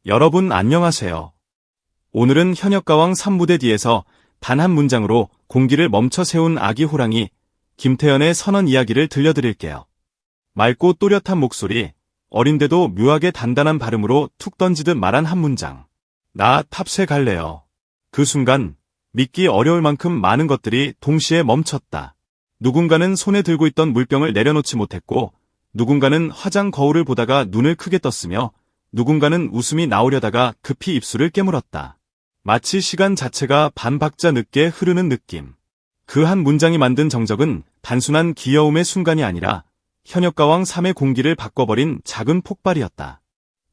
여러분 안녕하세요. 오늘은 현역가왕 3무대 뒤에서 단 한 문장으로 공기를 멈춰 세운 아기 호랑이 김태현의 선언 이야기를 들려드릴게요. 맑고 또렷한 목소리, 어린데도 묘하게 단단한 발음으로 툭 던지듯 말한 한 문장. 나 탑새 갈래요. 그 순간 믿기 어려울 만큼 많은 것들이 동시에 멈췄다. 누군가는 손에 들고 있던 물병을 내려놓지 못했고, 누군가는 화장 거울을 보다가 눈을 크게 떴으며, 누군가는 웃음이 나오려다가 급히 입술을 깨물었다. 마치 시간 자체가 반박자 늦게 흐르는 느낌. 그 한 문장이 만든 정적은 단순한 귀여움의 순간이 아니라 현역가왕 3의 공기를 바꿔버린 작은 폭발이었다.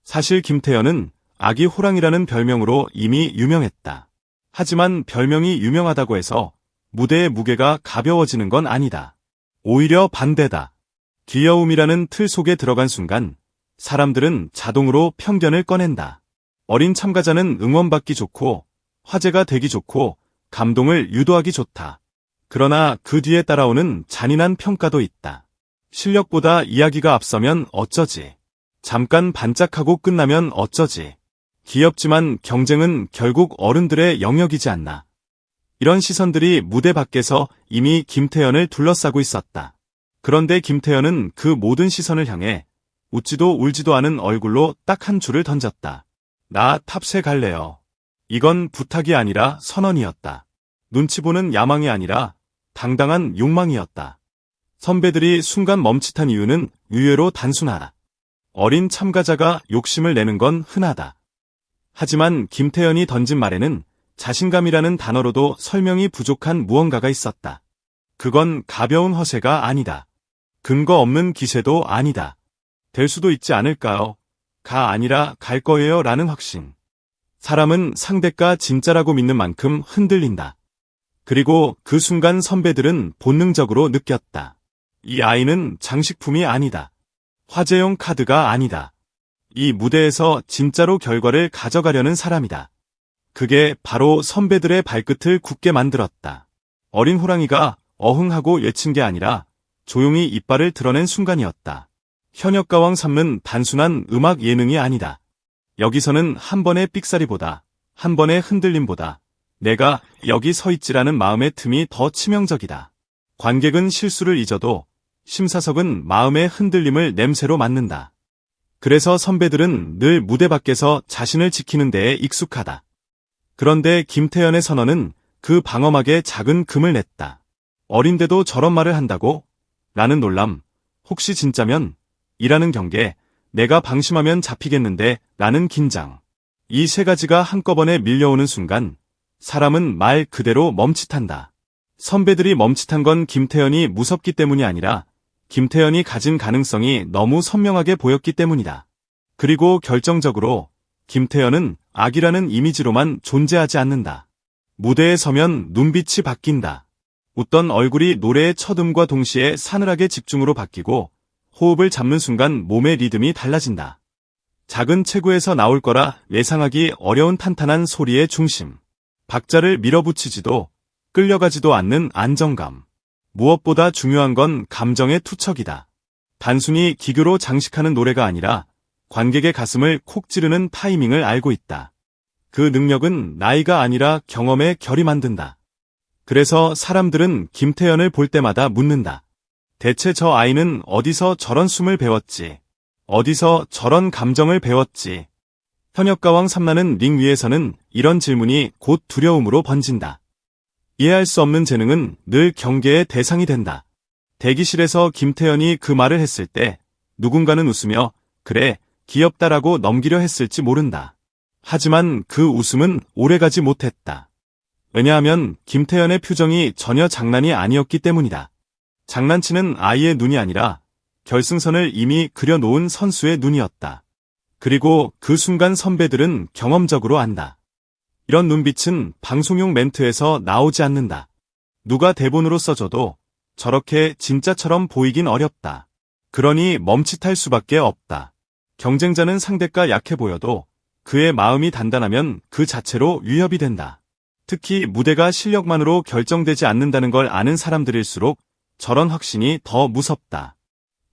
사실 김태현은 아기 호랑이라는 별명으로 이미 유명했다. 하지만 별명이 유명하다고 해서 무대의 무게가 가벼워지는 건 아니다. 오히려 반대다. 귀여움이라는 틀 속에 들어간 순간 사람들은 자동으로 편견을 꺼낸다. 어린 참가자는 응원받기 좋고, 화제가 되기 좋고, 감동을 유도하기 좋다. 그러나 그 뒤에 따라오는 잔인한 평가도 있다. 실력보다 이야기가 앞서면 어쩌지? 잠깐 반짝하고 끝나면 어쩌지? 귀엽지만 경쟁은 결국 어른들의 영역이지 않나. 이런 시선들이 무대 밖에서 이미 김태현을 둘러싸고 있었다. 그런데 김태현은 그 모든 시선을 향해 웃지도 울지도 않은 얼굴로 딱 한 줄을 던졌다. 나 탑새 갈래요. 이건 부탁이 아니라 선언이었다. 눈치 보는 야망이 아니라 당당한 욕망이었다. 선배들이 순간 멈칫한 이유는 의외로 단순하다. 어린 참가자가 욕심을 내는 건 흔하다. 하지만 김태현이 던진 말에는 자신감이라는 단어로도 설명이 부족한 무언가가 있었다. 그건 가벼운 허세가 아니다. 근거 없는 기세도 아니다. 될 수도 있지 않을까요? 가 아니라 갈 거예요 라는 확신. 사람은 상대가 진짜라고 믿는 만큼 흔들린다. 그리고 그 순간 선배들은 본능적으로 느꼈다. 이 아이는 장식품이 아니다. 화제용 카드가 아니다. 이 무대에서 진짜로 결과를 가져가려는 사람이다. 그게 바로 선배들의 발끝을 굳게 만들었다. 어린 호랑이가 어흥하고 외친 게 아니라 조용히 이빨을 드러낸 순간이었다. 현역가왕 3는 단순한 음악 예능이 아니다. 여기서는 한 번의 삑사리보다, 한 번의 흔들림보다 내가 여기 서 있지라는 마음의 틈이 더 치명적이다. 관객은 실수를 잊어도 심사석은 마음의 흔들림을 냄새로 맡는다. 그래서 선배들은 늘 무대 밖에서 자신을 지키는 데에 익숙하다. 그런데 김태현의 선언은 그 방어막에 작은 금을 냈다. 어린데도 저런 말을 한다고? 라는 놀람, 혹시 진짜면? 이라는 경계, 내가 방심하면 잡히겠는데? 라는 긴장. 이 세 가지가 한꺼번에 밀려오는 순간 사람은 말 그대로 멈칫한다. 선배들이 멈칫한 건 김태현이 무섭기 때문이 아니라 김태현이 가진 가능성이 너무 선명하게 보였기 때문이다. 그리고 결정적으로 김태현은 악이라는 이미지로만 존재하지 않는다. 무대에 서면 눈빛이 바뀐다. 웃던 얼굴이 노래의 첫음과 동시에 사늘하게 집중으로 바뀌고 호흡을 잡는 순간 몸의 리듬이 달라진다. 작은 체구에서 나올 거라 예상하기 어려운 탄탄한 소리의 중심. 박자를 밀어붙이지도 끌려가지도 않는 안정감. 무엇보다 중요한 건 감정의 투척이다. 단순히 기교로 장식하는 노래가 아니라 관객의 가슴을 콕 찌르는 타이밍을 알고 있다. 그 능력은 나이가 아니라 경험의 결이 만든다. 그래서 사람들은 김태현을 볼 때마다 묻는다. 대체 저 아이는 어디서 저런 숨을 배웠지? 어디서 저런 감정을 배웠지? 현역가왕 3라는 링 위에서는 이런 질문이 곧 두려움으로 번진다. 이해할 수 없는 재능은 늘 경계의 대상이 된다. 대기실에서 김태현이 그 말을 했을 때 누군가는 웃으며 그래, 귀엽다라고 넘기려 했을지 모른다. 하지만 그 웃음은 오래가지 못했다. 왜냐하면 김태현의 표정이 전혀 장난이 아니었기 때문이다. 장난치는 아이의 눈이 아니라 결승선을 이미 그려놓은 선수의 눈이었다. 그리고 그 순간 선배들은 경험적으로 안다. 이런 눈빛은 방송용 멘트에서 나오지 않는다. 누가 대본으로 써줘도 저렇게 진짜처럼 보이긴 어렵다. 그러니 멈칫할 수밖에 없다. 경쟁자는 상대가 약해 보여도 그의 마음이 단단하면 그 자체로 위협이 된다. 특히 무대가 실력만으로 결정되지 않는다는 걸 아는 사람들일수록 저런 확신이 더 무섭다.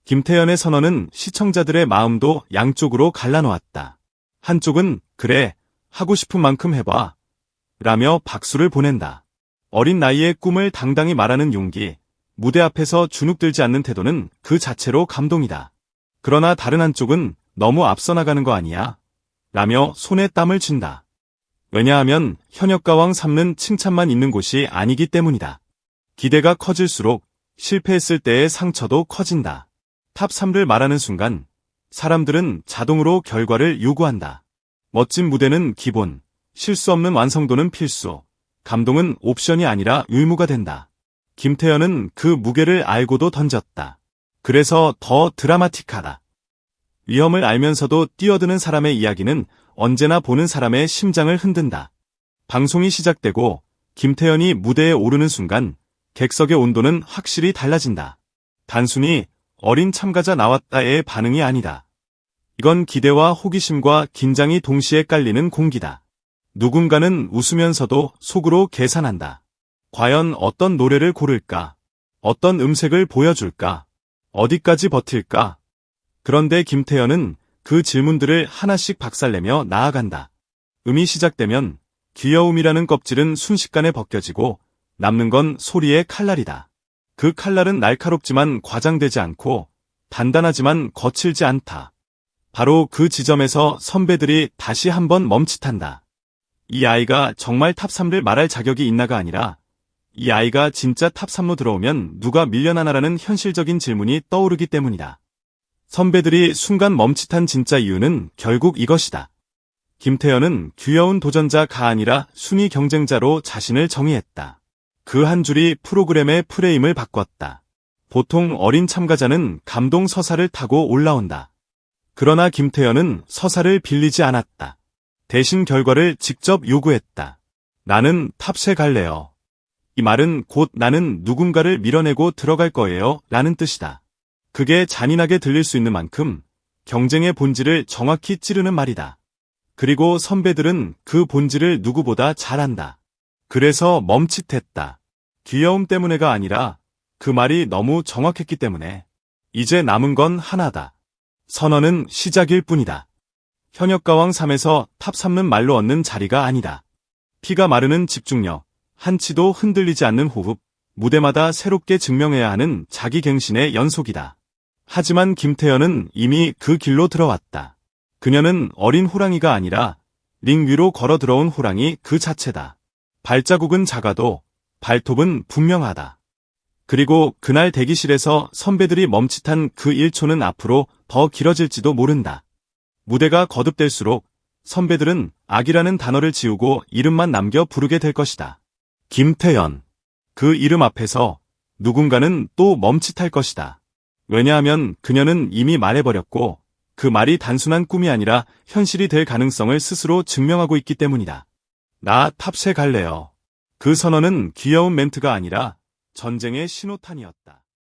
김태현의 선언은 시청자들의 마음도 양쪽으로 갈라놓았다. 한쪽은 그래, 하고 싶은 만큼 해봐 라며 박수를 보낸다. 어린 나이에 꿈을 당당히 말하는 용기, 무대 앞에서 주눅들지 않는 태도는 그 자체로 감동이다. 그러나 다른 한쪽은 너무 앞서 나가는 거 아니야? 라며 손에 땀을 쥔다. 왜냐하면 현역가왕 3는 칭찬만 있는 곳이 아니기 때문이다. 기대가 커질수록 실패했을 때의 상처도 커진다. 탑 3를 말하는 순간 사람들은 자동으로 결과를 요구한다. 멋진 무대는 기본, 실수 없는 완성도는 필수, 감동은 옵션이 아니라 의무가 된다. 김태현은 그 무게를 알고도 던졌다. 그래서 더 드라마틱하다. 위험을 알면서도 뛰어드는 사람의 이야기는 언제나 보는 사람의 심장을 흔든다. 방송이 시작되고 김태현이 무대에 오르는 순간 객석의 온도는 확실히 달라진다. 단순히 어린 참가자 나왔다의 반응이 아니다. 이건 기대와 호기심과 긴장이 동시에 깔리는 공기다. 누군가는 웃으면서도 속으로 계산한다. 과연 어떤 노래를 고를까? 어떤 음색을 보여줄까? 어디까지 버틸까? 그런데 김태현은 그 질문들을 하나씩 박살내며 나아간다. 음이 시작되면 귀여움이라는 껍질은 순식간에 벗겨지고 남는 건 소리의 칼날이다. 그 칼날은 날카롭지만 과장되지 않고 단단하지만 거칠지 않다. 바로 그 지점에서 선배들이 다시 한번 멈칫한다. 이 아이가 정말 탑3를 말할 자격이 있나가 아니라 이 아이가 진짜 탑3로 들어오면 누가 밀려나나라는 현실적인 질문이 떠오르기 때문이다. 선배들이 순간 멈칫한 진짜 이유는 결국 이것이다. 김태현은 귀여운 도전자가 아니라 순위 경쟁자로 자신을 정의했다. 그 한 줄이 프로그램의 프레임을 바꿨다. 보통 어린 참가자는 감동 서사를 타고 올라온다. 그러나 김태현은 서사를 빌리지 않았다. 대신 결과를 직접 요구했다. 나는 탑3 갈래요. 이 말은 곧 나는 누군가를 밀어내고 들어갈 거예요 라는 뜻이다. 그게 잔인하게 들릴 수 있는 만큼 경쟁의 본질을 정확히 찌르는 말이다. 그리고 선배들은 그 본질을 누구보다 잘 안다. 그래서 멈칫했다. 귀여움 때문에가 아니라 그 말이 너무 정확했기 때문에. 이제 남은 건 하나다. 선언은 시작일 뿐이다. 현역가왕 3에서 탑3는 말로 얻는 자리가 아니다. 피가 마르는 집중력, 한치도 흔들리지 않는 호흡, 무대마다 새롭게 증명해야 하는 자기갱신의 연속이다. 하지만 김태현은 이미 그 길로 들어왔다. 그녀는 어린 호랑이가 아니라 링 위로 걸어 들어온 호랑이 그 자체다. 발자국은 작아도 발톱은 분명하다. 그리고 그날 대기실에서 선배들이 멈칫한 그 1초는 앞으로 더 길어질지도 모른다. 무대가 거듭될수록 선배들은 악이라는 단어를 지우고 이름만 남겨 부르게 될 것이다. 김태현. 그 이름 앞에서 누군가는 또 멈칫할 것이다. 왜냐하면 그녀는 이미 말해버렸고 그 말이 단순한 꿈이 아니라 현실이 될 가능성을 스스로 증명하고 있기 때문이다. 나 탑3 갈래요. 그 선언은 귀여운 멘트가 아니라 전쟁의 신호탄이었다.